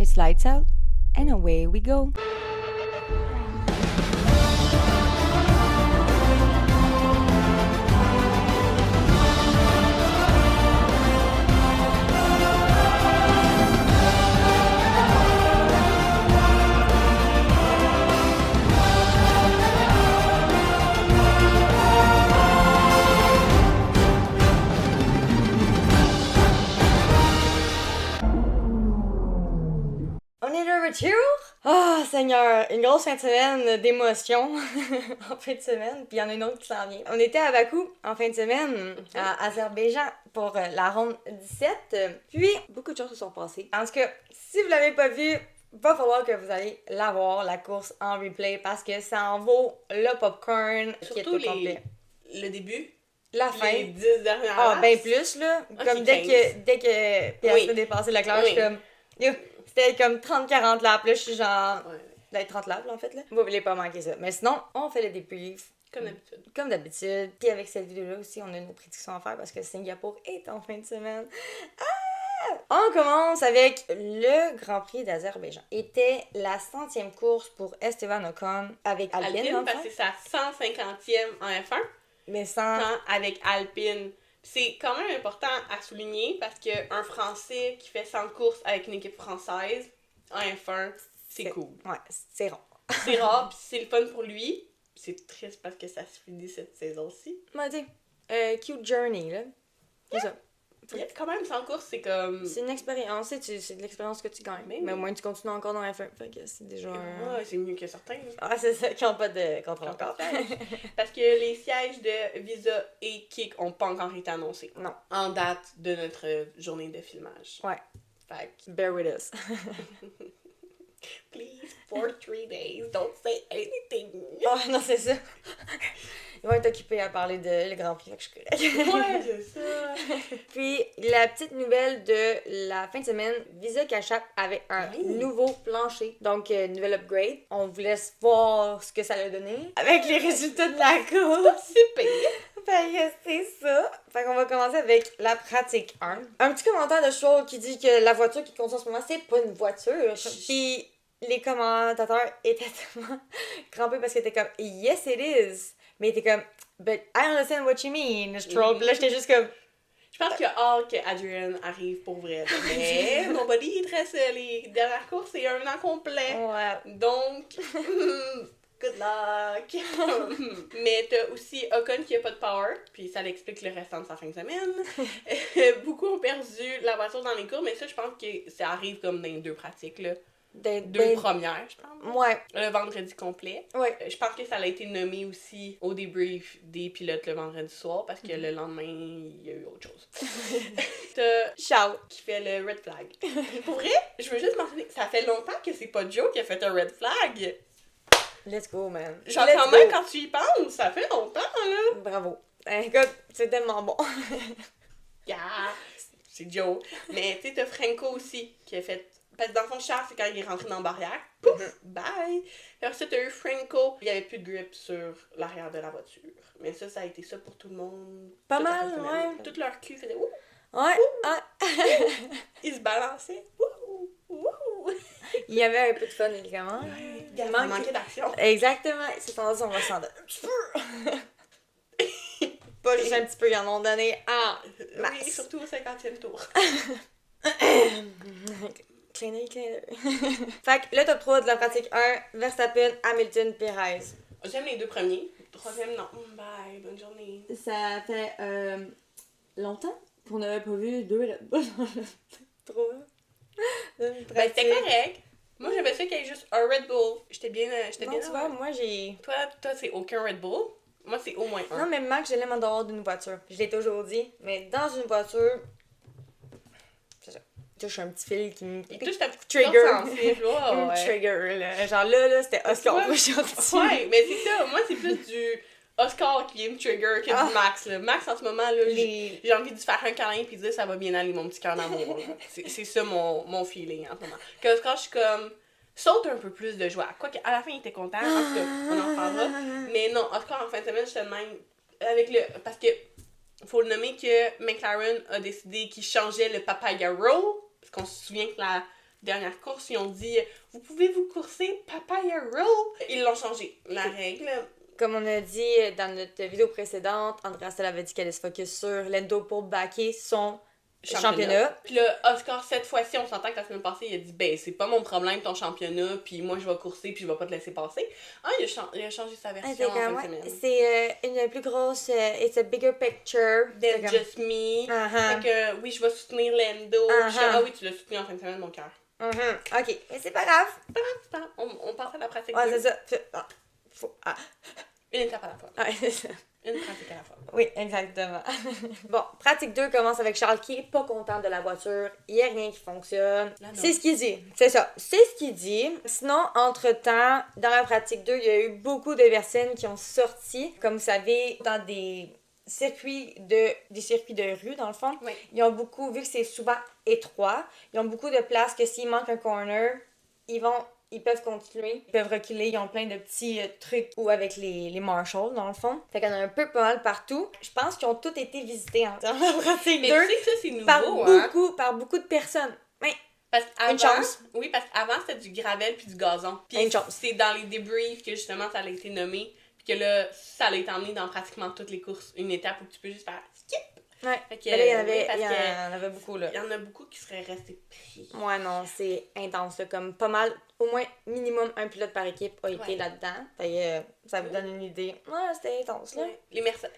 It's lights out, and away we go. On est de retour! Ah, Seigneur, une grosse fin de semaine d'émotions en fin de semaine, puis il y en a une autre qui s'en vient. On était à Bakou en fin de semaine, à Azerbaïdjan, pour la ronde 17. Puis, beaucoup de choses se sont passées. En tout cas, si vous l'avez pas vu, va falloir que vous allez la voir, la course en replay, parce que ça en vaut le popcorn qui est au complet. Le début. La fin. Les 10 dernières Ah, laps. ben plus, là. Ok, Comme dès que Piastri a dépassé Leclerc, je suis comme... Yo, c'était comme 30-40 laps, là, je suis genre... Ouais. 30 laps, là, en fait, là. Vous voulez pas manquer ça. Mais sinon, on fait le débrief. Comme d'habitude. Comme d'habitude. Puis avec cette vidéo-là aussi, on a nos prédictions à faire parce que Singapour est en fin de semaine. Ah! On commence avec le Grand Prix d'Azerbaïdjan. Était la 100e course pour Esteban Ocon avec Alpine, parce que c'est sa 150e en F1. Mais sans... Avec Alpine. C'est quand même important à souligner parce qu'un Français qui fait 100 courses avec une équipe française en F1, c'est cool. Ouais, c'est rare. C'est rare, puis c'est le fun pour lui. C'est triste parce que ça se finit cette saison-ci. Mais tu sais, cute journey, là. C'est ça. Yeah, quand même, 100 courses, c'est comme... C'est une expérience, c'est de l'expérience que tu gagnes. Mais au moins, tu continues encore dans F1. Fait que c'est déjà Ouais, c'est mieux que certains. Ah, c'est ça, qui n'ont pas de contrôle encore. Parce que les sièges de Visa et Kik n'ont pas encore été annoncés. Non. En date de notre journée de filmage. Ouais. Fait que... Bear with us. Please, for 3 days, don't say anything. Oh, non, c'est ça. Ils vont être occupés à parler de le Grand Prix, fait que je suis correcte. Ouais, c'est ça. Puis, la petite nouvelle de la fin de semaine, Visa Cash App avait un nouveau plancher. Donc, nouvel upgrade. On vous laisse voir ce que ça a donné. Avec les résultats de la course. C'est payé. Fait que c'est ça. Fait qu'on va commencer avec la pratique 1. Un petit commentaire de Stroll qui dit que la voiture qu'il conduit en ce moment, c'est pas une voiture. Puis les commentateurs étaient tellement crampés parce qu'ils étaient comme « Yes, it is ». Mais ils étaient comme « But I understand what you mean, Stroll ». Puis là, j'étais juste comme... Je pense que Adrian arrive pour vrai. Mais nobody, il te reste les dernières courses, c'est un an complet. Ouais. Donc... Good luck! Mais t'as aussi Ocon qui a pas de power, puis ça l'explique le restant de sa fin de semaine. Beaucoup ont perdu la voiture dans les cours, mais ça, je pense que ça arrive comme dans les deux pratiques, là. Deux premières, je pense. Ouais. Le vendredi complet. Ouais. Je pense que ça a été nommé aussi au débrief des pilotes le vendredi soir, parce que le lendemain, il y a eu autre chose. T'as Ciao! Qui fait le red flag. Pour vrai, je veux juste mentionner, ça fait longtemps que c'est pas Joe qui a fait un red flag. Let's go, man. Genre, quand même, quand tu y penses, ça fait longtemps, là. Bravo. Écoute, c'est tellement bon. Yeah, c'est Joe. Mais tu sais, t'as Franco aussi, qui a fait... Parce que dans le fond, Charles, c'est quand il est rentré dans la barrière. Pouf! Bye! Puis après ça, t'as eu Franco. Il y avait plus de grip sur l'arrière de la voiture. Mais ça a été ça pour tout le monde. Pas mal, ouais. Tout leur cul faisait ouh! Ouais, Ils se balançaient. Ouh! Ouh! Il y avait un peu de fun, évidemment. Il manquait d'action. Exactement. C'est tendance, on va s'en donner un petit peu. Pas juste un petit peu, ils en ont donné en masse. Oui, surtout au 50e tour. Clin d'œil. Fait que le top 3 de la pratique 1, Verstappen, Hamilton, Perez. J'aime les deux premiers. Troisième, non. Bye, bonne journée. Ça fait longtemps qu'on n'avait pas vu deux Red Bull dans le 3. Ben, c'était correct. Moi, j'avais ça qu'il y ait juste un Red Bull. J'étais bien. Non, tu vois, moi j'ai... Toi, c'est aucun Red Bull. Moi, c'est au moins un. Non, mais Max, je l'aime en dehors d'une voiture. Je l'ai toujours dit. Mais dans une voiture... C'est ça. Il touche un petit fil qui me... Il touche ta petite trigger. sensible. Oh, ouais. Trigger, là. Genre là, c'était Oscar aujourd'hui. Ouais, mais c'est ça. Moi, c'est plus du Oscar qui vient me trigger que du Max, là. Max, en ce moment, là, j'ai envie de lui faire un câlin pis dire ça va bien aller, mon petit cœur d'amour. C'est ça mon feeling en ce moment. Que Oscar, je suis comme... Saute un peu plus de joie. Quoique, à la fin, il était content. En tout cas, on en reparlera. Mais non, Oscar, en fin de semaine, j'étais de même avec le... Parce que faut le nommer que McLaren a décidé qu'il changeait le Papaya Roll. Parce qu'on se souvient que dernière course, ils ont dit « Vous pouvez vous courser Papaya Roll ». Ils l'ont changé, la règle. Comme on a dit dans notre vidéo précédente, Andrea Stella avait dit qu'elle allait se focus sur l'endo pour backer son championnat. Puis là, Oscar, cette fois-ci, on s'entend que la semaine passée, il a dit « Ben, c'est pas mon problème ton championnat, puis moi, je vais courser, puis je vais pas te laisser passer. » Ah, il a changé sa version en fin de semaine. C'est une plus grosse... it's a bigger picture. Than just me. Fait que, oui, je vais soutenir l'endo. Ah oui, tu l'as soutenu en fin de semaine, mon cœur. OK, mais c'est pas grave. C'est pas grave. On passe à la pratique. Ouais, c'est ça. Une étape à la fois. Ouais, c'est ça. Une pratique à la fois. Oui, exactement. Bon, pratique 2 commence avec Charles qui est pas content de la voiture. Il n'y a rien qui fonctionne. C'est ce qu'il dit. C'est ça. C'est ce qu'il dit. Sinon, entre-temps, dans la pratique 2, il y a eu beaucoup de personnes qui ont sorti, comme vous savez, dans des circuits de rue, dans le fond. Oui. Ils ont beaucoup, vu que c'est souvent étroit, ils ont beaucoup de places que s'il manque un corner, ils peuvent continuer, ils peuvent reculer, ils ont plein de petits trucs ou avec les marshals dans le fond. Fait qu'il y en a un peu pas mal partout. Je pense qu'ils ont tous été visités dans la pratique 2. Mais tu sais que ça c'est nouveau, par beaucoup de personnes. Mais parce qu'avant, une chance. Oui, parce qu'avant c'était du gravel puis du gazon. Puis une chance. C'est dans les débriefs que justement ça a été nommé, puis que là ça a été emmené dans pratiquement toutes les courses, une étape où tu peux juste faire skip. Ouais. Fait que, là, il y en avait beaucoup là. Il y en a beaucoup qui seraient restés pris. Ouais, non, c'est intense là, comme pas mal. Au moins, minimum un pilote par équipe a été là-dedans. Fait que ça vous donne une idée. Ouais, c'était intense, là. Ouais.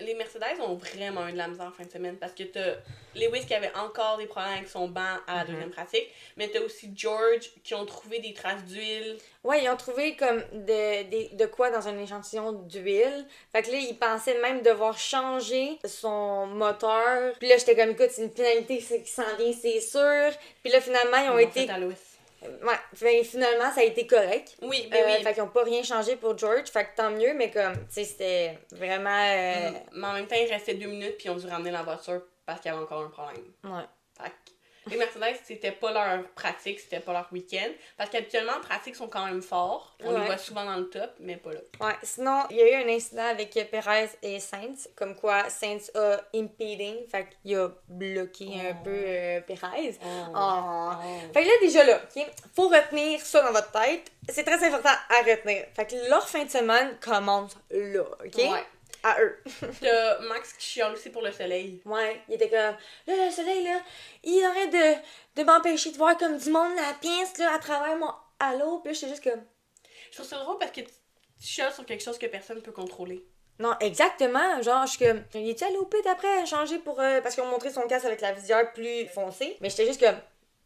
Les Mercedes ont vraiment eu de la misère en fin de semaine parce que t'as Lewis qui avait encore des problèmes avec son banc à la deuxième pratique, mais t'as aussi George qui ont trouvé des traces d'huile. Ouais, ils ont trouvé comme de quoi dans un échantillon d'huile. Fait que là, ils pensaient même devoir changer son moteur. Puis là, j'étais comme, écoute, c'est une pénalité qui s'en vient, c'est sûr. Puis là, finalement, ils ont été... À Lewis. Ouais, fait, finalement, ça a été correct. Oui, mais oui. Fait qu'ils n'ont pas rien changé pour George, fait que tant mieux, mais comme, tu sais, c'était vraiment... Mais en même temps, il restait 2 minutes, puis ils ont dû ramener la voiture parce qu'il y avait encore un problème. Ouais. Fait que les Mercedes, c'était pas leur pratique, c'était pas leur week-end. Parce qu'habituellement, en pratique, ils sont quand même forts. On les voit souvent dans le top, mais pas là. Ouais, sinon, il y a eu un incident avec Perez et Sainz, comme quoi Sainz a impeding, fait qu'il a bloqué un peu Perez. Fait que là, déjà là, OK, faut retenir ça dans votre tête. C'est très important à retenir. Fait que leur fin de semaine commence là, OK? Ouais. À eux. T'as Max qui chiale aussi pour le soleil. Ouais, il était comme, là, le soleil, là, il arrête de m'empêcher de voir comme du monde la pièce, là, à travers mon halo. Puis là, j'étais juste comme... Je trouve ça drôle parce que tu chiales sur quelque chose que personne ne peut contrôler. Non, exactement. Genre, je suis comme, il est-tu allé au pit après, changer pour... parce qu'ils ont montré son casque avec la visière plus foncée. Mais j'étais juste comme,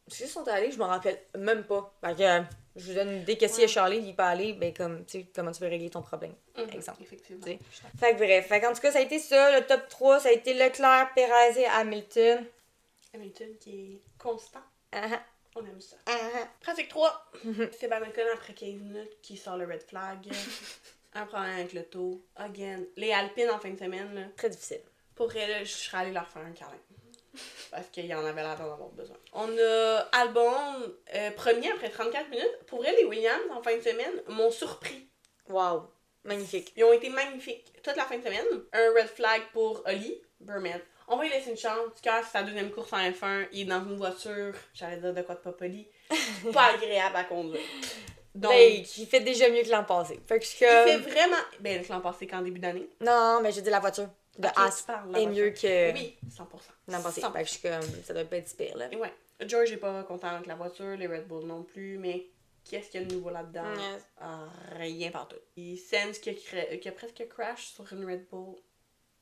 s'ils sont allés, je me rappelle même pas. Fait que... je vous donne une idée que s'il est Charlie, il peut aller, ben comme, tu sais, comment tu peux régler ton problème, exemple. Effectivement. T'sais. Fait que bref, fait qu'en tout cas, ça a été ça, le top 3, ça a été Leclerc, Perez et Hamilton. Hamilton qui est constant. Uh-huh. On aime ça. Uh-huh. Pratique 3. C'est Hamilton après 15 minutes qui sort le red flag. Un problème avec le taux. Again. Les Alpines en fin de semaine, là. Très difficile. Pour elle, je serais allée leur faire un câlin. Parce qu'il y en avait l'air d'en avoir besoin. On a Albon, premier après 34 minutes. Pour elle, les Williams, en fin de semaine, m'ont surpris. Wow. Magnifique. Ils ont été magnifiques toute la fin de semaine. Un red flag pour Oli Berman. On va lui laisser une chance, car c'est sa deuxième course en F1. Il est dans une voiture, j'allais dire de quoi de pas poli, pas agréable à conduire. Donc, ben, il fait déjà mieux que l'an passé. Fait que je suis comme... Il fait vraiment... Ben, l'an passé qu'en début d'année. Non, mais j'ai dit la voiture de As est mieux que... Oui, 100%. L'an passé. Fait que je suis comme... Ça doit pas être pire, là. Ouais. George est pas content avec la voiture, les Red Bull non plus, mais qu'est-ce qu'il y a de nouveau là-dedans? Rien partout. Il Sainz qui a presque crash sur une Red Bull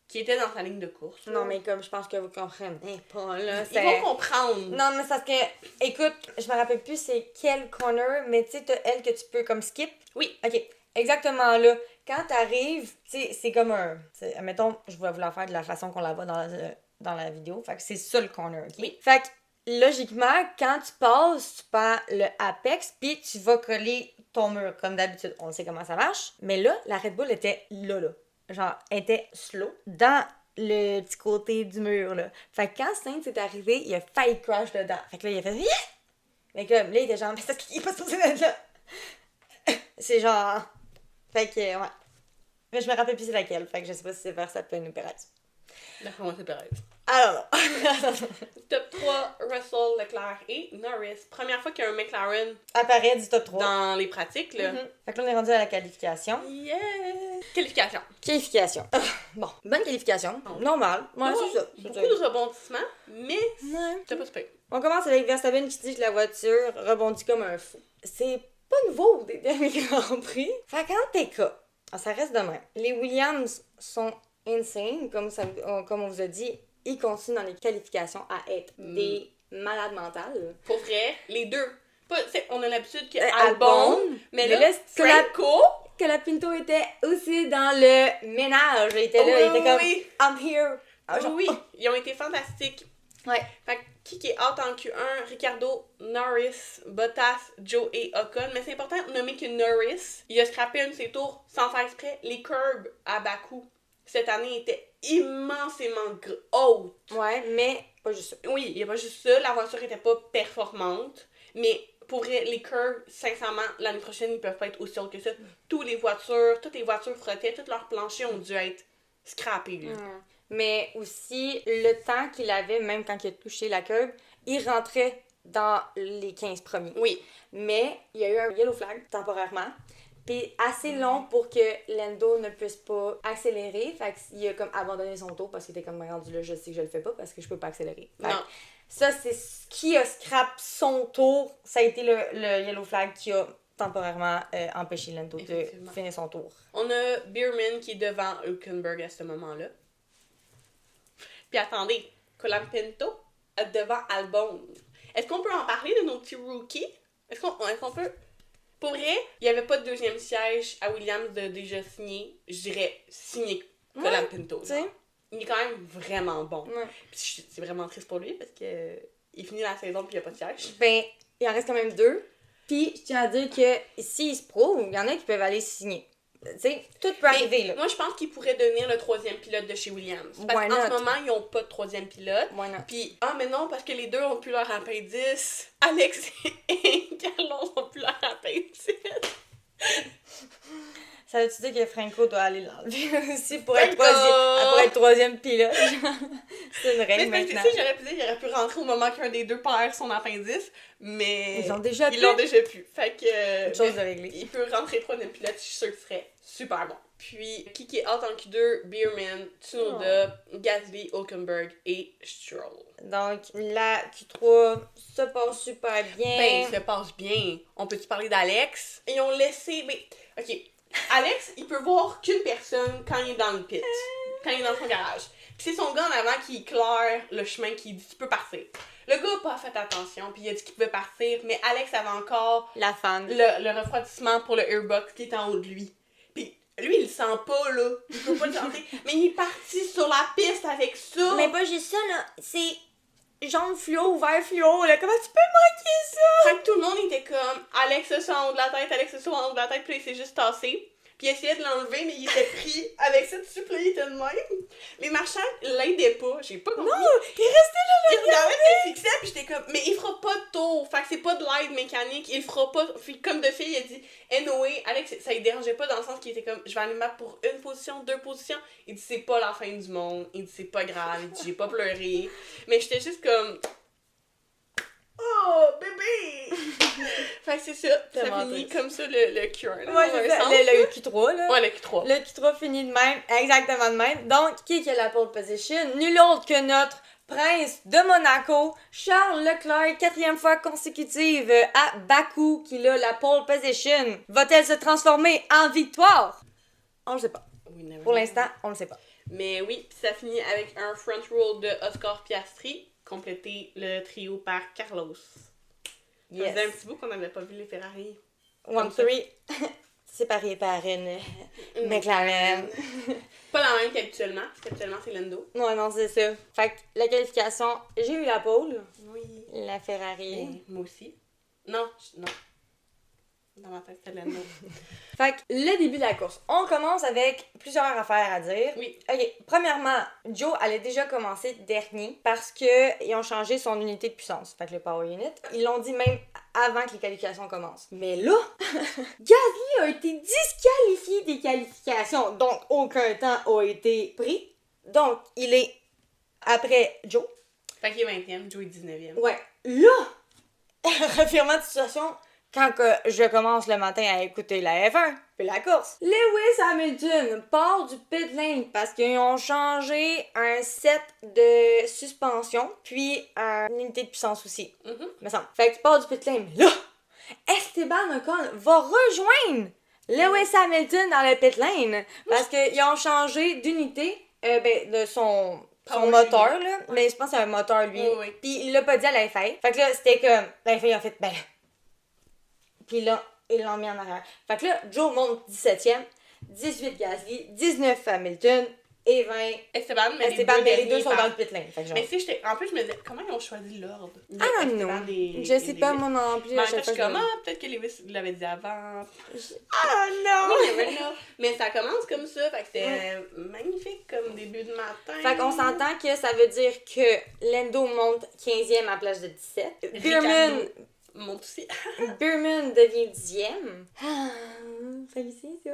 qui était dans sa ligne de course. Non, mais comme je pense que vous comprenez pas, là. Ils vont comprendre. Non, mais c'est parce que, écoute, je me rappelle plus c'est quel corner, mais tu sais, t'as elle que tu peux comme skip. Oui. Ok, exactement là. Quand t'arrives, tu sais, c'est comme un... Admettons, je vais vous la faire de la façon qu'on la voit dans la vidéo. Fait que c'est ça le corner, ok? Oui. Fait que, logiquement, quand tu passes, tu prends le apex, puis tu vas coller ton mur, comme d'habitude. On sait comment ça marche. Mais là, la Red Bull était là. Genre, elle était slow dans le petit côté du mur, là. Fait que quand Sainz est arrivé, il a failli crash dedans. Fait que là, il a fait... Yeah! Mais comme, là, il était genre, mais c'est qu'il est pas supposé d'être là. C'est genre... Fait que, ouais. Mais je me rappelle plus c'est laquelle. Fait que je sais pas si c'est Verstappen ou Perez. D'accord, moi, c'est Perez. Alors, Top 3, Russell, Leclerc et Norris. Première fois qu'il y a un McLaren apparaît du top 3. dans les pratiques, là. Fait que là, on est rendu à la qualification. Yeah! Qualification. Qualification. Bon, bonne qualification. Normal. Ouais, c'est ça. Beaucoup de rebondissements, mais Ouais. c'est pas super. On commence avec Verstappen qui dit que la voiture rebondit comme un fou. C'est pas nouveau des derniers Grands Prix. Fait qu'en TK, ça reste de même. Les Williams sont insane, comme on vous a dit. Ils continuent dans les qualifications à être des malades mentales. Pour vrai, les deux. On a l'habitude que Albon, mais mais là, là, Franco... Que la Pinto était aussi dans le ménage. Il était là, il était comme oui. I'm here. Oui, ils ont été fantastiques. Ouais. Fait que qui est out en Q1? Ricardo, Norris, Bottas, Joe et Ocon. Mais c'est important de nommer que Norris, il a scrappé un de ses tours sans faire exprès. Les curbs à Bakou cette année étaient immensément hautes. Ouais, mais pas juste ça. Oui, il n'y a pas juste ça. La voiture était pas performante. Mais pour vrai, les curbs, sincèrement, l'année prochaine, ils peuvent pas être aussi hauts que ça. Toutes les voitures frottaient, tous leurs planchers ont dû être scrappés. Mais aussi, le temps qu'il avait, même quand il a touché la curve, il rentrait dans les 15 premiers. Oui. Mais il y a eu un yellow flag temporairement. Puis assez long pour que Lando ne puisse pas accélérer. Fait qu'il a comme abandonné son tour parce qu'il était comme rendu là, je sais que je le fais pas parce que je peux pas accélérer. Fait Non. Ça, c'est ce qui a scrap son tour. Ça a été le yellow flag qui a temporairement empêché Lando de finir son tour. On a Bierman qui est devant Hülkenberg à ce moment-là. Puis attendez, Colapinto devant Albon. Est-ce qu'on peut en parler de nos petits rookies? Est-ce qu'on peut... Pour vrai, il n'y avait pas de deuxième siège à Williams de déjà signé. Je dirais signé Colapinto. Ouais, il est quand même vraiment bon. Ouais. Puis c'est vraiment triste pour lui parce que il finit la saison puis il n'y a pas de siège. Ben, il en reste quand même 2. Puis, je tiens à dire que s'il se prouve, il y en a qui peuvent aller signer. Tu sais, tout peut arriver, là. Moi, je pense qu'il pourrait devenir le 3e pilote de chez Williams. Parce qu'en ce moment, ils n'ont pas de 3e pilote. Puis, mais non, parce que les deux ont plus leur appendice. Alex et Carlos ont plus leur appendice. Ça veut-tu dire que Franco doit aller l'enlever aussi pour être troisième pilote? C'est une règle maintenant. Mais j'aurais pu dire qu'il aurait pu rentrer au moment qu'un des deux perd son appendice, mais ils l'ont déjà pu. Fait que une chose de régler. Il peut rentrer troisième pilote, je suis sûre que ce serait super bon. Puis, qui est out en Q2? Bierman, Tsunoda, Gasly, Hülkenberg et Stroll. Donc, la Q3 se passe super bien. Ben, se passe bien. On peut-tu parler d'Alex? Ils ont laissé... Mais, ok... Alex, il peut voir qu'une personne quand il est dans le pit, quand il est dans son garage. Puis c'est son gars en avant qui éclaire le chemin, qui dit « Tu peux partir ». Le gars a pas fait attention, puis il a dit qu'il pouvait partir, mais Alex avait encore la fan. Le refroidissement pour le airbox qui était en haut de lui. Puis lui, il le sent pas, là. Il peut pas le sentir. Mais il est parti sur la piste avec ça. Mais pas juste ça, là. C'est jaune fluo ou vert fluo, là. Comment tu peux manquer ça? Fait que tout le monde était comme Alex a ça en haut de la tête, Alex a ça en haut de la tête, puis il s'est juste tassé. Puis il essayait de l'enlever, mais il était pris avec ça dessus, puis il était de même. Les marchands l'aidaient pas, j'ai pas compris. Non, il restait là, il regardait, puis il fixait, puis j'étais comme, mais il fera pas de tour, fait que c'est pas de l'aide mécanique, il le fera pas. Puis comme de fille, il a dit, anyway, Alex, ça lui dérangeait pas dans le sens qu'il était comme, je vais aller me battre pour une position, 2 positions. Il dit, c'est pas la fin du monde, il dit, c'est pas grave, il dit, j'ai pas pleuré. Mais j'étais juste comme, oh, bébé! Fait que c'est ça, ça finit comme ça le Q1. Ouais, c'est ça, le Q3, là. Ouais, le Q3. Le Q3 finit de même, exactement de même. Donc, qui a la pole position? Nul autre que notre prince de Monaco, Charles Leclerc, 4e fois consécutive à Bakou, qui a la pole position. Va-t-elle se transformer en victoire? On le sait pas. Pour l'instant, on le sait pas. Mais oui, puis ça finit avec un front roll de Oscar Piastri, complété le trio par Carlos. Ça faisait un petit bout qu'on n'avait pas vu les Ferrari. 1-3, séparés par une McLaren. Pas la même qu'habituellement, parce qu'habituellement c'est Lando. Non, c'est ça. Fait que la qualification, j'ai eu la pole. Oui. La Ferrari. Et moi aussi. Non. Dans ma tête, c'était Lando. Fait que le début de la course, on commence avec plusieurs affaires à dire. Oui. Ok, premièrement, Joe allait déjà commencer dernier parce qu'ils ont changé son unité de puissance, fait que le power unit. Ils l'ont dit même avant que les qualifications commencent. Mais là, Gasly a été disqualifié des qualifications, donc aucun temps a été pris. Donc, il est Après Joe. Fait qu'il est 20e, Joe est 19e. Ouais. Là, revirement de situation, quand que je commence le matin à écouter la F1, puis la course, Lewis Hamilton part du pit lane parce qu'ils ont changé un set de suspension, puis une unité de puissance aussi, me semble. Fait qu'il part du pit lane. Là, Esteban Ocon va rejoindre Lewis Hamilton dans le pit lane parce qu'ils ont changé d'unité, de son moteur, là. Ouais. Mais je pense que c'est un moteur, lui. Oui. Puis il l'a pas dit à la FA. Fait que là, c'était comme, la FA a fait, Puis là, ils l'ont mis en arrière. Fait que là, Joe monte 17e, 18 Gasly, 19 Hamilton et 20 Esteban, mais les deux sont dans le pit lane. Fait que genre... Mais si en plus, je me disais, comment ils ont choisi l'ordre? Ah non, je sais pas, moi non plus. Mais je suis comme, peut-être que Lewis l'avait dit avant. Ah non! Mais ça commence comme ça, fait que c'était magnifique comme début de matin. Fait qu'on s'entend que ça veut dire que Lando monte 15e à la place de 17. Beerman monte aussi. Beerman devient 10e. Ça ici, ça.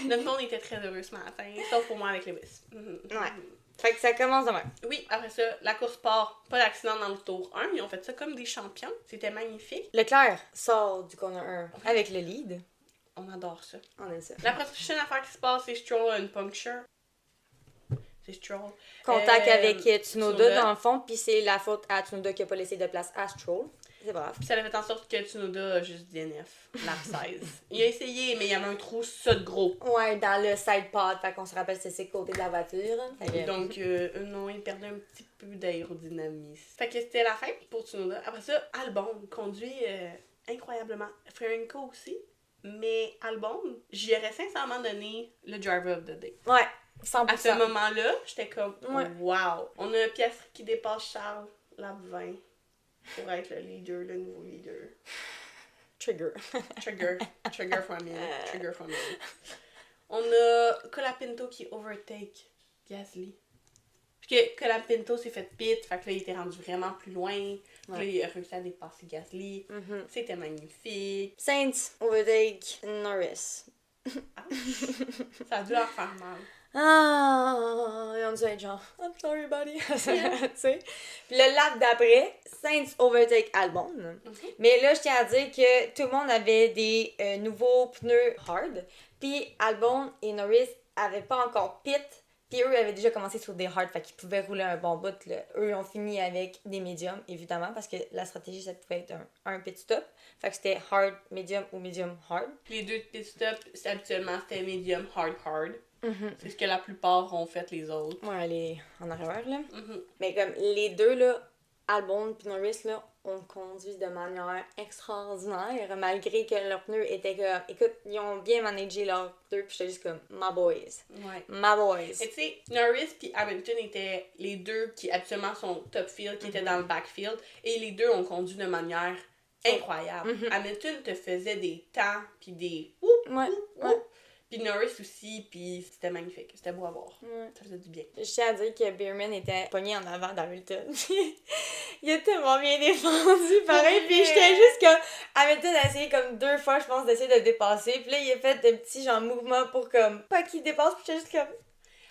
Notre monde était très heureux ce matin, sauf pour moi avec Lewis. Ouais. Fait que ça commence demain. Oui, après ça, la course part. Pas d'accident dans le tour 1. Ils ont fait ça comme des champions. C'était magnifique. Leclerc sort du corner 1 avec le lead. On adore ça. On aime ça. La prochaine affaire qui se passe, c'est Stroll a une puncture. C'est Stroll. Contact avec Tsunoda dans le fond, puis c'est la faute à Tsunoda qui a pas laissé de place à Stroll. C'est brave. Puis ça a fait en sorte que Tsunoda a juste DNF, lap 16. Il a essayé, mais il y avait un trou ça de gros. Ouais, dans le side pod, fait qu'on se rappelle c'est le côté de la voiture. Donc, non, il perdait un petit peu d'aérodynamisme. Fait que c'était la fin pour Tsunoda. Après ça, Albon conduit incroyablement. Franco aussi. Mais Albon, j'y aurais sincèrement donné le driver of the day. Ouais, 100%. À ce moment-là, j'étais comme, wow. On a Piastri qui dépasse Charles, lap 20. Pour être le leader, le nouveau leader. Trigger for me. On a Colapinto qui overtake Gasly. Puis que Colapinto s'est fait pit, fait que là, il était rendu vraiment plus loin. Puis là, il a réussi à dépasser Gasly. C'était magnifique. Sainz overtake Norris. Ça a dû leur faire mal. Ah, et on dit genre, I'm sorry, buddy. Tu sais. Puis le lap d'après, Sainz overtake Albon. Mais là, je tiens à dire que tout le monde avait des nouveaux pneus hard. Puis Albon et Norris avaient pas encore pit. Puis eux avaient déjà commencé sur des hard, fait qu'ils pouvaient rouler un bon bout. Là. Eux ont fini avec des médiums, évidemment, parce que la stratégie, ça pouvait être un pit stop. Fait que c'était hard, medium ou medium hard. Les deux pit stops, habituellement, c'était medium, hard. C'est ce que la plupart ont fait les autres. Ouais, les en arrière, là. Mais comme les deux, là, Albon et Norris, là, ont conduit de manière extraordinaire, malgré que leurs pneus étaient comme... Écoute, ils ont bien managé leurs pneus, puis j'étais juste comme, my boys. Ouais. My boys. Et tu sais, Norris puis Hamilton étaient les deux qui absolument sont top field, qui étaient dans le backfield, et les deux ont conduit de manière incroyable. Hamilton te faisait des temps, puis des... Ouais. Puis Norris aussi, puis c'était magnifique. C'était beau à voir. Ça faisait du bien. Je tiens à dire que Beerman était pogné en avant d'Hamilton. Il a tellement bien défendu, pareil. Puis j'étais juste comme... Hamilton a essayé comme 2 fois, je pense, d'essayer de le dépasser. Puis là, il a fait des petits genre mouvements pour comme... Pas qu'il dépasse, puis j'étais juste comme...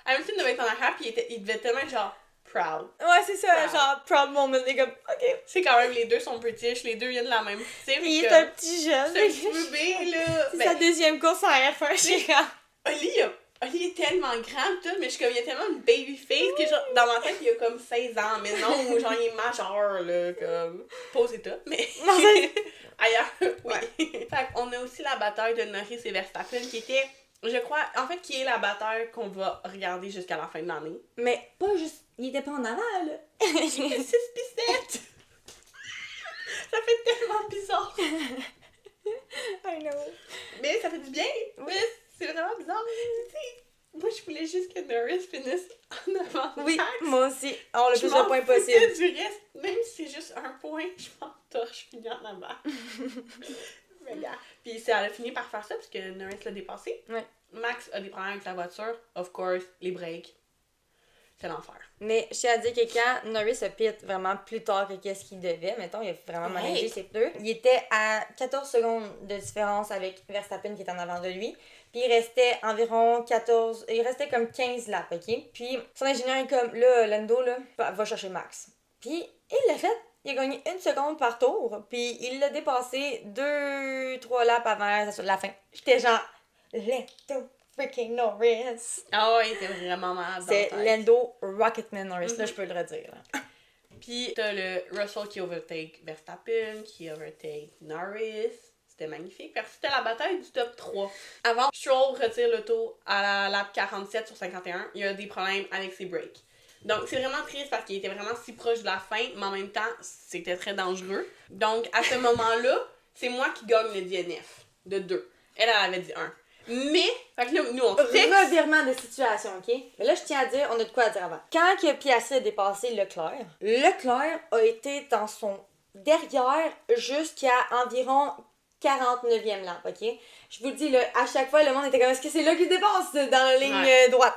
Hamilton devait être en arrière, puis il devait tellement être genre... proud. Ouais, c'est ça, genre proud moment. Il est comme, ok. C'est quand même, les deux sont British, les deux viennent de la même team. Il est un petit jeune. C'est un petit bébé, là. C'est sa deuxième course en F1, chez Oli est tellement grand, tout, mais je suis comme, il y a tellement une baby face que genre, dans ma tête, il a comme 16 ans. Mais non, genre, il est majeur, là, comme, posez tout, mais... ailleurs, oui. Fait qu'on a aussi la bataille de Norris et Verstappen qui était, je crois, en fait, qui est la bataille qu'on va regarder jusqu'à la fin de l'année. Mais pas juste, il était pas en avant, là. Il était 6 pissettes. Ça fait tellement bizarre. I know. Mais ça fait du bien. Oui. Mais c'est vraiment bizarre. Tu sais, moi, je voulais juste que Norris finisse en avant. Oui, Max. Moi aussi. On le plus de points possible. Du reste, même si c'est juste un point, je m'en torche, je finis en avant. Regarde. Puis ça a fini par faire ça parce que Norris l'a dépassé. Ouais. Max a des problèmes avec la voiture. Of course, les breaks. C'est l'enfer. Mais je tiens à dire que quand Norris a pit vraiment plus tard que qu'est-ce qu'il devait, mettons, il a vraiment managé ses pneus, il était à 14 secondes de différence avec Verstappen qui est en avant de lui. Puis il restait environ 14... Il restait comme 15 laps, OK? Puis son ingénieur est comme, là, Lando, là, va chercher Max. Puis il l'a fait. Il a gagné 1 seconde par tour. Puis il l'a dépassé 2-3 laps avant la fin. J'étais genre, Lando freaking Norris. Ah ouais, il était vraiment malade. C'est Lando Rocketman Norris, là, je peux le redire. Là. Puis t'as le Russell qui overtake Verstappen, qui overtake Norris. C'était magnifique. Parce que c'était la bataille du top 3. Avant, Stroll retire l'auto à la lap 47 sur 51. Il y a des problèmes avec ses breaks. Donc, c'est vraiment triste parce qu'il était vraiment si proche de la fin, mais en même temps, c'était très dangereux. Donc, à ce moment-là, c'est moi qui gagne le DNF de 2. Elle avait dit 1. Mais, fait que là, nous, on fixe. Revirement de situation, OK? Mais là, je tiens à dire, on a de quoi à dire avant. Quand que Piastri a dépassé Leclerc a été dans son derrière jusqu'à environ 49e lap, OK? Je vous le dis, là, à chaque fois, le monde était comme, est-ce que c'est là qu'il dépasse dans la ligne droite?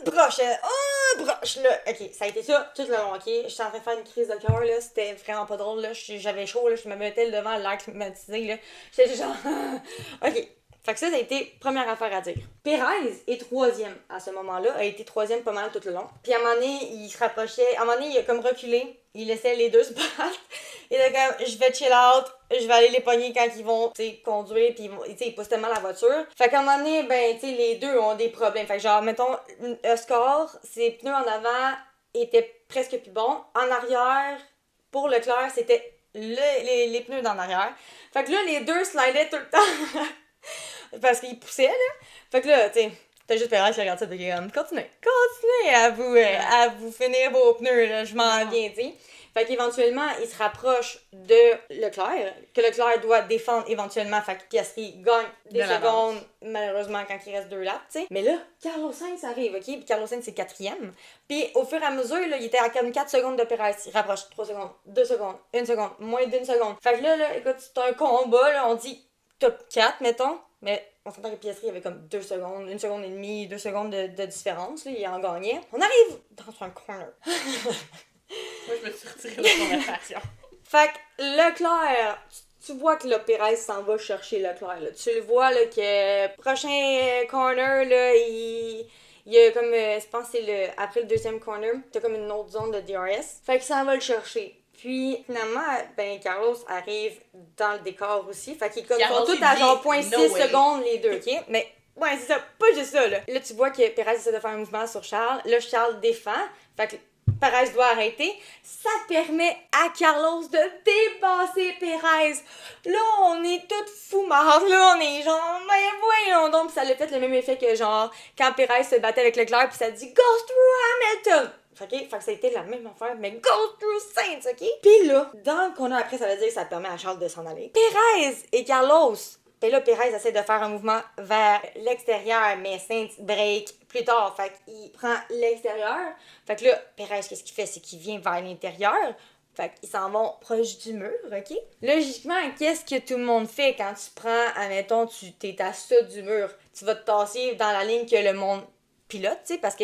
Broche, là. OK, ça a été ça tout le long, OK? J'étais en train de faire une crise de cœur, là. C'était vraiment pas drôle, là. J'avais chaud, là. Je me mettais devant l'air climatisé, là. J'étais genre... OK. Fait que ça a été première affaire à dire. Perez est 3e à ce moment-là, a été 3e pas mal tout le long. Puis à un moment donné, il se rapprochait, à un moment donné, il a comme reculé, il laissait les deux se battre. Il était comme, je vais chill out, je vais aller les pogner quand ils vont, tu sais, conduire, puis ils poussent tellement la voiture. Fait qu'à un moment donné, ben, tu sais, les deux ont des problèmes. Fait que genre, mettons, score, ses pneus en avant étaient presque plus bons. En arrière, pour Leclerc, c'était les pneus d'en arrière. Fait que là, les deux slidaient tout le temps. Parce qu'il poussait, là. Fait que là, tu sais, t'as juste Perez qui regarde ça, t'es comme, continuez à vous finir vos pneus, là, je m'en viens, tu sais. Fait qu'éventuellement, il se rapproche de Leclerc, que Leclerc doit défendre éventuellement, fait que Piastri gagne des secondes, malheureusement, quand il reste 2 laps, tu sais. Mais là, Carlos Sainz arrive, OK? Puis Carlos Sainz, c'est 4e. Puis au fur et à mesure, là, il était à comme 4 secondes de Perez. Il rapproche 3 secondes, 2 secondes, 1 seconde, moins d'1 seconde. Fait que là, écoute, c'est un combat, là, on dit top 4, mettons. Mais on s'entend que Piastri avait comme 2 secondes, 1 seconde et demie, 2 secondes de différence. Là, il en gagnait. On arrive dans un corner. Moi, je me suis retirée de la conversation. Fait que Leclerc, tu vois que là, Perez s'en va chercher Leclerc. Là. Tu le vois là, que prochain corner, là, il y a comme, je pense que c'est après le deuxième corner, t'as comme une autre zone de DRS. Fait que ça va le chercher. Puis finalement, ben Carlos arrive dans le décor aussi. Fait qu'ils sont tous à genre 0.6 secondes les deux, OK? Mais ouais, c'est ça, pas juste ça, là. Là, tu vois que Perez essaie de faire un mouvement sur Charles. Là, Charles défend. Fait que Perez doit arrêter. Ça permet à Carlos de dépasser Perez. Là, on est tous fous marre. Là, on est genre, mais voyons donc. Puis ça l'a fait le même effet que genre, quand Perez se battait avec Leclerc, puis ça dit, go through Hamilton. OK? Fait que ça a été la même affaire, mais go through Sainz, OK? Puis là, dans le corner après, ça veut dire que ça permet à Charles de s'en aller. Perez et Carlos. Puis là, Perez essaie de faire un mouvement vers l'extérieur, mais Sainz break plus tard. Fait qu'il prend l'extérieur. Fait que là, Perez, qu'est-ce qu'il fait? C'est qu'il vient vers l'intérieur. Fait qu'ils s'en vont proche du mur, OK? Logiquement, qu'est-ce que tout le monde fait quand tu prends, admettons, t'es à ça du mur? Tu vas te tasser dans la ligne que le monde pilote, tu sais, parce que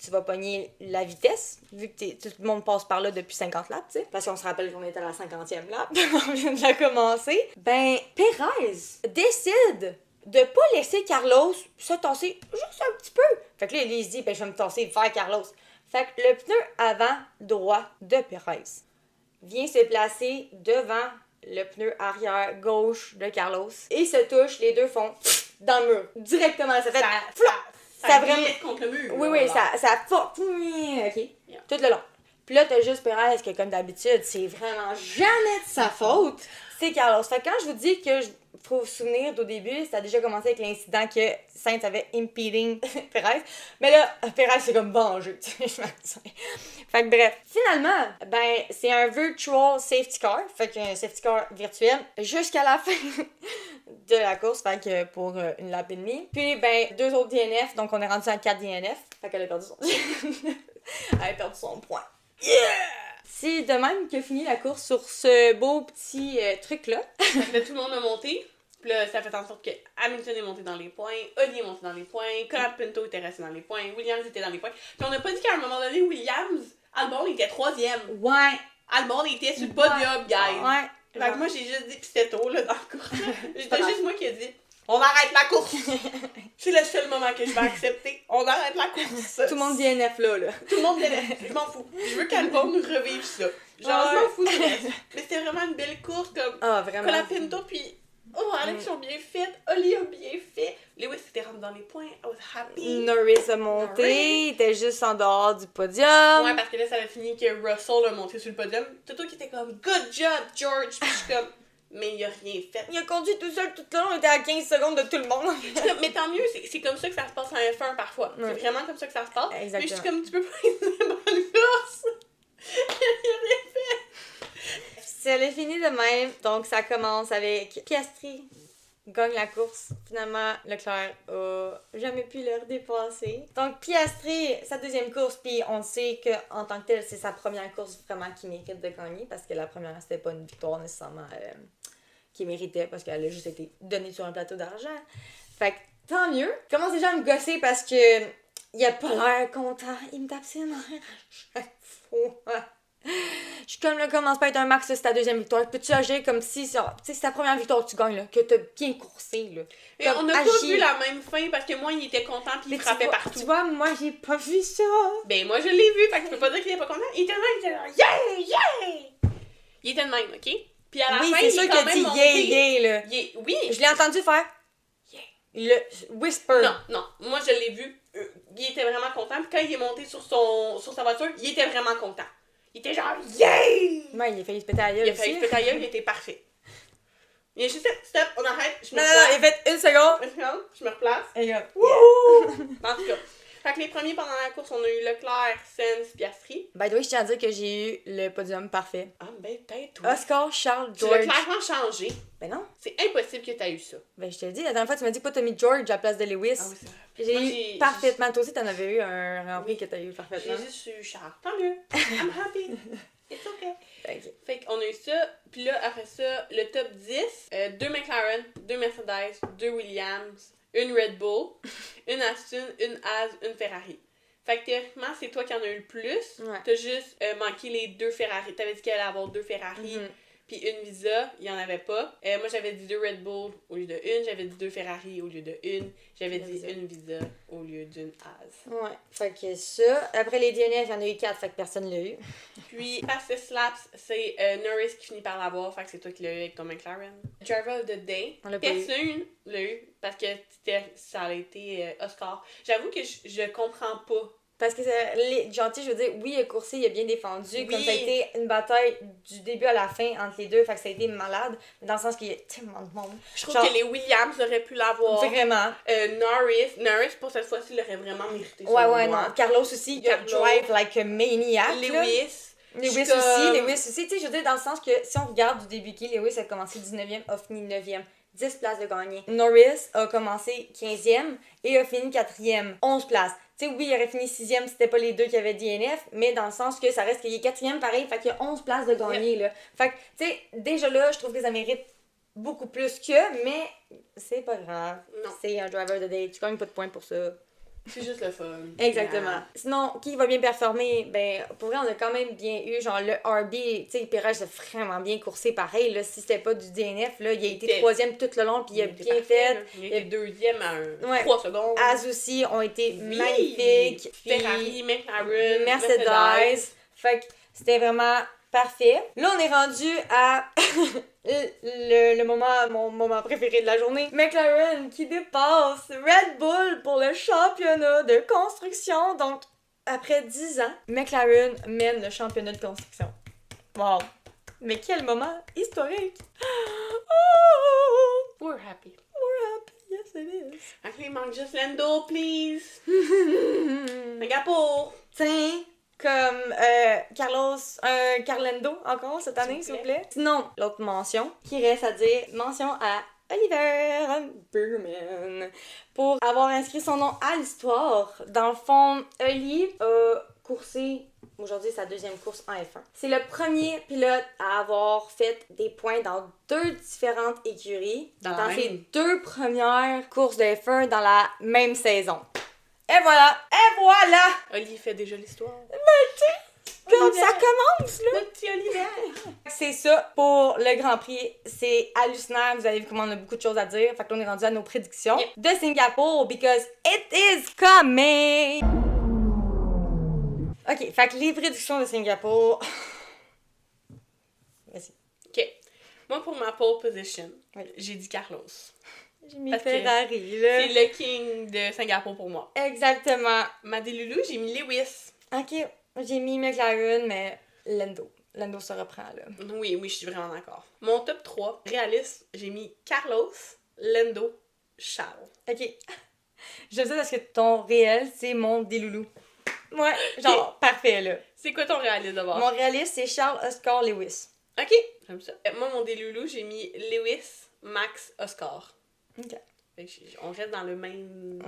tu vas pogner la vitesse, vu que tout le monde passe par là depuis 50 laps, tu sais. Parce qu'on se rappelle qu'on était à la 50e lap, on vient de la commencer. Ben, Perez décide de pas laisser Carlos se tasser juste un petit peu. Fait que là, il se dit, ben, je vais me tasser faire Carlos. Fait que le pneu avant droit de Perez vient se placer devant le pneu arrière gauche de Carlos et se touche, les deux font dans le mur. Directement, ça fait ça vraiment contre le mur. Oui, ça fuck. OK. Yeah. Tout le long. Puis là, t'as juste Perez que, comme d'habitude, c'est vraiment jamais de sa faute. C'est Carlos. Fait que quand je vous dis que faut vous souvenir d'au début, ça a déjà commencé avec l'incident que Sainz avait impeding Perez. Mais là, Perez c'est comme vengé. Fait que bref. Finalement, ben, c'est un virtual safety car. Fait qu'un safety car virtuel jusqu'à la fin de la course. Fait que pour une lap et demie. Puis, ben, 2 autres DNF. Donc, on est rendu à 4 DNF. Fait qu'elle a perdu son... Elle a perdu son point. Yeah! C'est de même que finit la course sur ce beau petit truc-là. Fait que là, tout le monde a monté. Puis là, ça fait en sorte que Hamilton est monté dans les points, Oli est monté dans les points, Colapinto était resté dans les points, Williams était dans les points. Puis on n'a pas dit qu'à un moment donné, Williams, Albon était 3e. Ouais. Albon était sur le podium, guys. Ouais. Fait que moi, j'ai juste dit, pis c'était tôt, là, dans la course. C'était juste moi qui ai dit, on arrête la course. C'est le seul moment que je vais accepter. On arrête la course. Tout le monde DNF là. Tout le monde DNF. Je m'en fous. Je veux qu'Albon nous revive ça. Genre, je m'en fous du reste. Mais c'était vraiment une belle course, comme vraiment. Colapinto, puis Alex ont bien fait, Oli a bien fait. Lewis était rentré dans les points. I was happy. Norris a monté, il était juste en dehors du podium. Ouais, parce que là, ça avait fini que Russell a monté sur le podium. Toto qui était comme, good job, George. Puis je suis comme, mais il a rien fait. Il a conduit tout seul tout le long, il était à 15 secondes de tout le monde. Mais tant mieux, c'est comme ça que ça se passe en F1 parfois. Ouais. C'est vraiment comme ça que ça se passe. Exactement. Mais je suis comme, tu peux pas être une bonne course. Il a rien fait. Ça a fini de même, donc ça commence avec Piastri gagne la course. Finalement, Leclerc a jamais pu le redépasser. Donc Piastri, sa deuxième course, puis on sait qu'en tant que tel, c'est sa première course vraiment qui mérite de gagner, parce que la première, c'était pas une victoire nécessairement qu'il méritait, parce qu'elle a juste été donnée sur un plateau d'argent. Fait que tant mieux. Il commence déjà à me gosser parce que il a pas l'air content. Il me tape ses nerfs à chaque fois. Je suis comme là, commence pas à être un max, c'est ta deuxième victoire. Peux-tu agir comme si c'est ta première victoire que tu gagnes, là, que t'as bien coursé, là. Et on n'a pas vu la même fin parce que moi, il était content pis il frappait partout. Tu vois, moi, j'ai pas vu ça. Ben, moi, je l'ai vu, fait que tu peux pas dire qu'il était pas content. Il était là, yeah, yeah! Il était de même, ok? Puis à la fin, c'est sûr qu'il a dit yeah, yeah, là. Oui. Je l'ai entendu faire yeah. Le whisper. Non, moi, je l'ai vu. Il était vraiment content. Puis quand il est monté sur sa voiture, il était vraiment content. Il était genre, yeah! Ouais, il a failli se péter à la gueule. Il a failli se péter à la gueule, il était parfait. Il a juste fait, stop, on arrête, je me replace. Non, il a fait une seconde. Je me replace. Et là, wouhou! En tout cas. Fait que les premiers pendant la course, on a eu Leclerc, Sainz, Piastri. By the way, je tiens à dire que j'ai eu le podium parfait. Ah, ben, peut-être, Oscar, Charles, George. Tu l'as clairement changé. Ben non. C'est impossible que t'aies eu ça. Ben, je te le dis, la dernière fois, tu m'as dit que t'as mis George à la place de Lewis. Ah oui, c'est vrai. J'ai eu parfaitement. Toi aussi, t'en avais eu un Grand Prix que t'as eu parfaitement. J'ai juste eu Charles. Tant mieux. I'm happy. It's okay. Okay. Fait qu'on a eu ça. Puis là, après ça, le top 10, 2 McLaren, 2 Mercedes, 2 Williams, une Red Bull, une Aston, une Haas, une Ferrari. Fait que théoriquement, c'est toi qui en as eu le plus. Ouais. T'as juste manqué les 2 Ferrari. T'avais dit qu'il allait avoir 2 Ferrari. Puis une Visa, il n'y en avait pas. Moi, j'avais dit 2 Red Bull au lieu de une. J'avais dit 2 Ferrari au lieu de une. J'avais dit une Visa au lieu d'une Haas. Ouais. Fait que ça. Après les DNF, il y en a eu 4, fait que personne l'a eu. Puis, Fastest Laps, c'est Norris qui finit par l'avoir. Fait que c'est toi qui l'as eu avec ton McLaren. Driver of the Day. Personne l'a eu parce que ça a été Oscar. J'avoue que je comprends pas. Parce que gentil, je veux dire, oui, il a coursé, il a bien défendu. Oui. Comme ça a été une bataille du début à la fin entre les deux, fait que ça a été malade. Dans le sens qu'il y a tellement de monde. Je trouve que les Williams auraient pu l'avoir. Vraiment. Norris, pour cette fois-ci, l'aurait vraiment mérité. Ouais, non. Carlos aussi, qui drive like a maniac. Lewis aussi. Tu sais, je veux dire, dans le sens que si on regarde du début qui, Lewis a commencé 19e, a fini 9e. 10 places de gagné. Norris a commencé 15e et a fini 4e. 11 places. Tu sais, oui, il aurait fini 6e si c'était pas les deux qui avaient DNF, mais dans le sens que ça reste qu'il est 4e pareil, fait qu'il y a 11 places de gagné, là. Fait que, tu sais, déjà là, je trouve que ça mérite beaucoup plus que, mais c'est pas grave. Non. C'est un driver de day. Tu gagnes pas de points pour ça. C'est juste le fun. Exactement. Yeah. Sinon, qui va bien performer? Ben, pour vrai, on a quand même bien eu, genre, le RB, tu sais, Perez a vraiment bien coursé pareil, là. Si c'était pas du DNF, là, il a été 3e tout le long, puis il a bien parfait, fait. Là. Il a été 2e à 3 secondes. Haas aussi ont été magnifiques. Ferrari, McLaren, Mercedes. Fait que c'était vraiment parfait. Là, on est rendu à le moment, mon moment préféré de la journée. McLaren qui dépasse Red Bull pour le championnat de construction. Donc, après 10 ans, McLaren mène le championnat de construction. Wow! Mais quel moment historique! Oh! We're happy. We're happy, yes it is. Okay, manque juste Lando, please. Singapour. Tiens! Comme Carlando encore cette année, s'il vous plaît. Sinon, l'autre mention qui reste à dire, mention à Oliver Burman pour avoir inscrit son nom à l'histoire. Dans le fond, Oli a coursé Aujourd'hui, c'est sa deuxième course en F1. C'est le premier pilote à avoir fait des points dans 2 différentes écuries dans ses 2 premières courses de F1 dans la même saison. Et voilà! Et voilà! Oli fait déjà l'histoire. Comme ça commence, là! Le petit Olivier! C'est ça pour le Grand Prix. C'est hallucinant. Vous avez vu comment on a beaucoup de choses à dire. Fait que là, on est rendu à nos prédictions de Singapour because it is coming! Ok, fait que les prédictions de Singapour... Vas-y. Ok. Moi, pour ma pole position, Oui. j'ai dit Carlos. J'ai mis Parce Ferrari, là. C'est le king de Singapour pour moi. Exactement. Ma Loulou, j'ai mis Lewis. Ok, j'ai mis McLaren, mais Lando. Lando se reprend, là. Oui, je suis vraiment d'accord. Mon top 3, réaliste, j'ai mis Carlos, Lando, Charles. Ok. J'aime ça parce que ton réel, c'est mon déloulou. Ouais, genre, parfait, là. C'est quoi ton réaliste d'abord? Mon réaliste, c'est Charles Oscar Lewis. Ok, j'aime ça. Moi, mon déloulou, j'ai mis Lewis, Max, Oscar. Ok. Fait que on reste dans le même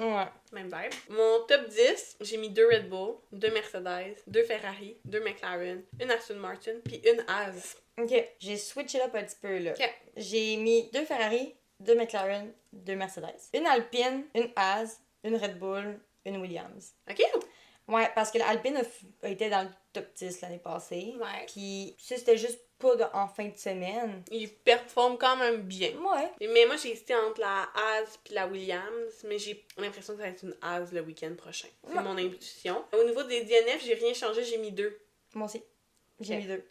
Ouais. vibe. Mon top 10, j'ai mis 2 Red Bull, 2 Mercedes, 2 Ferrari, 2 McLaren, une Aston Martin, puis une Haas. Ok, j'ai switché up un petit peu, là. Ok. J'ai mis 2 Ferrari, 2 McLaren, 2 Mercedes. Une Alpine, une Haas, une Red Bull, une Williams. Ok? Ouais, parce que l'Alpine a été dans le top 10 l'année passée. Ouais. Puis ça, c'était juste pas en fin de semaine. Il performe quand même bien. Ouais. Mais moi, j'ai hésité entre la Haas puis la Williams, mais j'ai l'impression que ça va être une Haas le week-end prochain. C'est mon intuition. Au niveau des DNF, j'ai rien changé, j'ai mis 2. Moi aussi. J'ai mis 2.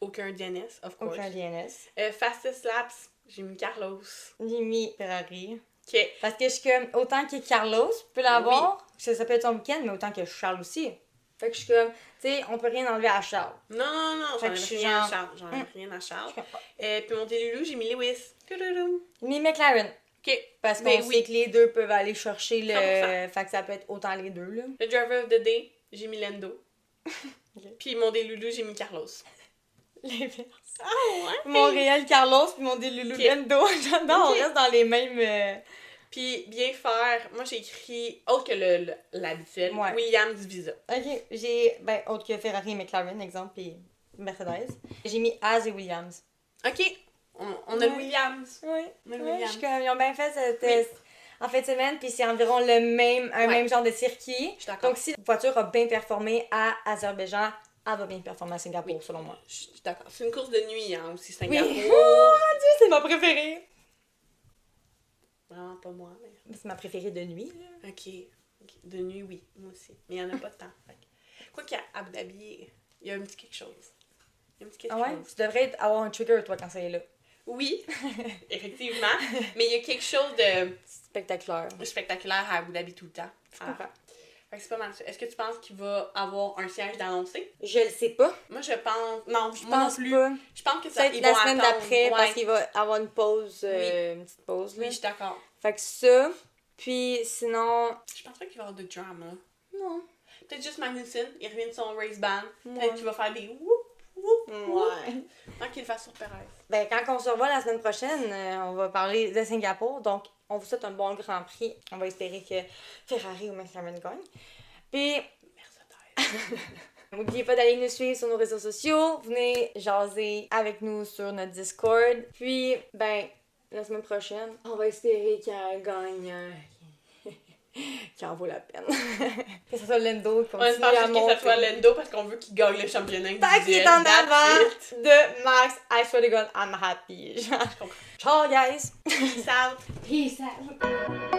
Aucun DNS, of course. Aucun DNS. Fastest laps, j'ai mis Carlos. J'ai mis Ferrari. Ok. Parce que je suis comme, autant que Carlos peut l'avoir, ça peut être son week-end, mais autant que Charles aussi. Fait que je suis comme, tu sais, on peut rien enlever à Charles. Non, Fait que j'enlève je suis rien à genre- Charles. J'enlève rien à Charles. Je comprends. Puis mon Loulou, j'ai mis Lewis. Tududum. J'ai mis McLaren. Ok. Parce qu'on Ben sait oui. que les deux peuvent aller chercher le... 100%. Fait que ça peut être autant les deux, là. Le driver of the day, j'ai mis Lando. Ok. Puis mon Loulou, j'ai mis Carlos. L'inverse. Ah ouais? Mon réel Carlos puis mon déloulou Ok. Lando. J'adore, Ok. on reste dans les mêmes... Puis bien faire, moi j'ai écrit, autre que l'habituel, Ouais. Williams Visa. Ok, j'ai... Ben, autre que Ferrari et McLaren, exemple, puis Mercedes. J'ai mis Haas et Williams. Ok, on a Ouais. le Williams. Oui. On a le Ouais, Williams. je suis comme, ils ont bien fait cette... Oui. En fin de semaine, puis c'est environ un même genre de circuit. Je suis d'accord. Donc, si la voiture a bien performé à Azerbaïdjan, elle va bien performer à Singapour, Oui. selon moi. Je suis d'accord. C'est une course de nuit, hein, aussi, Singapour. Oui. Oh mon Dieu, c'est ma préférée! Vraiment pas moi, mais... C'est ma préférée de nuit, là. Ok. De nuit, oui, moi aussi. Mais il n'y en a pas de temps. Quoi qu'à Abu Dhabi, il y a un petit quelque chose. Il y a un petit quelque Ah ouais? chose. Tu devrais avoir un trigger, toi, quand ça est là. Oui, effectivement. Mais il y a quelque chose de Spectaculaire. spectaculaire à Abu Dhabi tout le temps. Je comprends. Fait que c'est pas mal ça. Est-ce que tu penses qu'il va avoir un siège d'annoncé? Je le sais pas. Moi, je pense... Non, Je moi non pense plus. pas. Je pense que ça, Peut-être ils la vont semaine attendre. d'après, Ouais. parce qu'il va avoir une pause, Oui. une petite pause, là. Oui, je suis d'accord. Fait que ça, puis sinon... Je pense pas qu'il va y avoir de drama. Non. Peut-être juste Magnussen, il revient de son race band. Ouais. Peut-être qu'il va faire des whoop, whoop, whoop. Ouais. Tant qu'il le fasse sur Perez. Ben, quand on se revoit la semaine prochaine, on va parler de Singapour. Donc, on vous souhaite un bon Grand Prix. On va espérer que Ferrari ou McLaren gagne. Puis, Mercedes. n'oubliez pas d'aller nous suivre sur nos réseaux sociaux. Venez jaser avec nous sur notre Discord. Puis, ben, la semaine prochaine, on va espérer qu'elle gagne. Qui en vaut la peine. Que ce soit Lando qui On continue espère à juste que ça monter. soit Lando parce qu'on veut qu'il gagne le championnat Tant qu'il est individuel. en That's avant it. de Max, I swear to God, I'm happy. Je comprends. Ciao, guys! Peace out. Peace out!